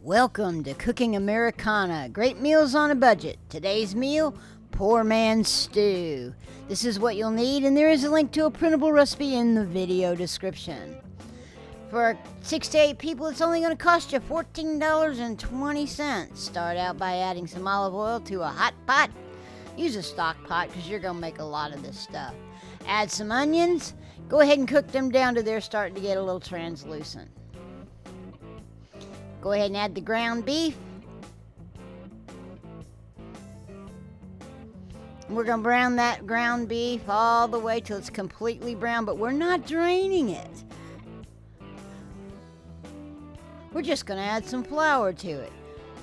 Welcome to Cooking Americana. Great meals on a budget. Today's meal, poor man's stew. This is what you'll need, and there is a link to a printable recipe in the video description. For 6 to 8 people, it's only going to cost you $14.20. Start out by adding some olive oil to a hot pot. Use a stock pot because you're going to make a lot of this stuff. Add some onions. Go ahead and cook them down to they're starting to get a little translucent. Go ahead and add the ground beef. We're going to brown that ground beef all the way till it's completely brown, but we're not draining it. We're just going to add some flour to it.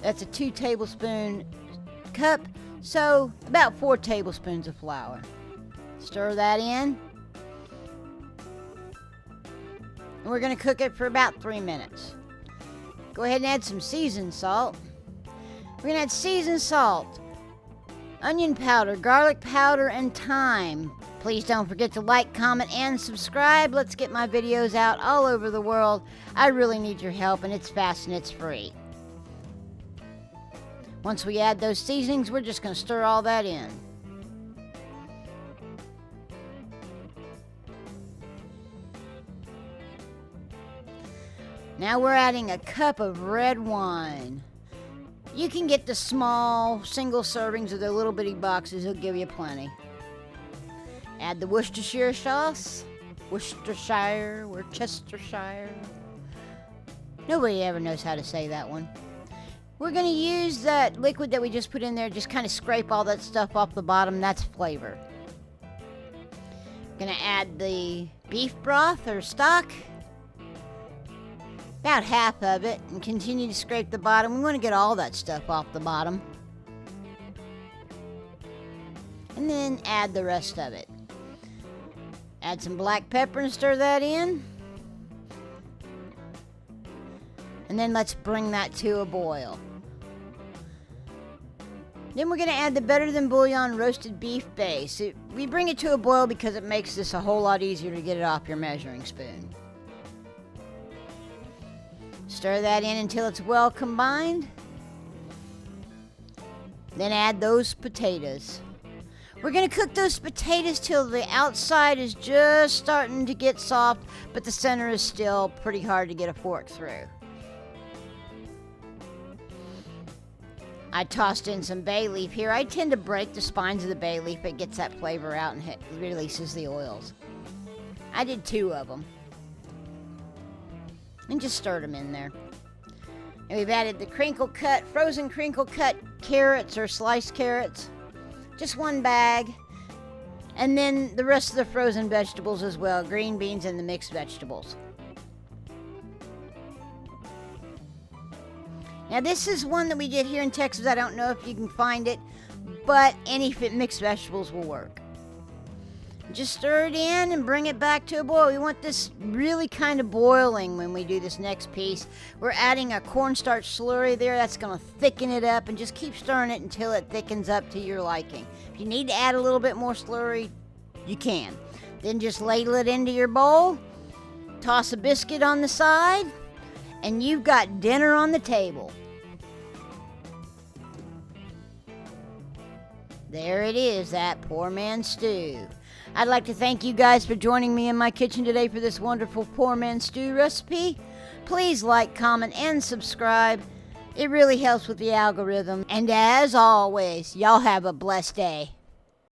That's a 2 tablespoon cup, so about 4 tablespoons of flour. Stir that in. And we're going to cook it for about 3 minutes. Go ahead and add some seasoned salt. We're going to add seasoned salt, onion powder, garlic powder, and thyme. Please don't forget to like, comment, and subscribe. Let's get my videos out all over the world. I really need your help, and it's fast and it's free. Once we add those seasonings, we're just going to stir all that in. Now we're adding a cup of red wine. You can get the small single servings of the little bitty boxes. They'll give you plenty. Add the Worcestershire sauce. Worcestershire. Nobody ever knows how to say that one. We're going to use that liquid that we just put in there. Just kind of scrape all that stuff off the bottom. That's flavor. Going to add the beef broth or stock. About half of it, and continue to scrape the bottom. We want to get all that stuff off the bottom. And then add the rest of it. Add some black pepper and stir that in. And then let's bring that to a boil. Then we're going to add the Better Than Bouillon roasted beef base. We bring it to a boil because it makes this a whole lot easier to get it off your measuring spoon. Stir that in until it's well combined. Then add those potatoes. We're going to cook those potatoes till the outside is just starting to get soft, but the center is still pretty hard to get a fork through. I tossed in some bay leaf here. I tend to break the spines of the bay leaf. It gets that flavor out and it releases the oils. I did 2 of them. And just stirred them in there. And we've added the frozen crinkle cut carrots or sliced carrots. Just 1 bag. And then the rest of the frozen vegetables as well. Green beans and the mixed vegetables. Now this is one that we did here in Texas. I don't know if you can find it, but any mixed vegetables will work. Just stir it in and bring it back to a boil. We want this really kind of boiling when we do this next piece. We're adding a cornstarch slurry there. That's going to thicken it up, and just keep stirring it until it thickens up to your liking. If you need to add a little bit more slurry, you can. Then just ladle it into your bowl, toss a biscuit on the side, and you've got dinner on the table. There it is, that poor man's stew. I'd like to thank you guys for joining me in my kitchen today for this wonderful poor man's stew recipe. Please like, comment, and subscribe. It really helps with the algorithm. And as always, y'all have a blessed day.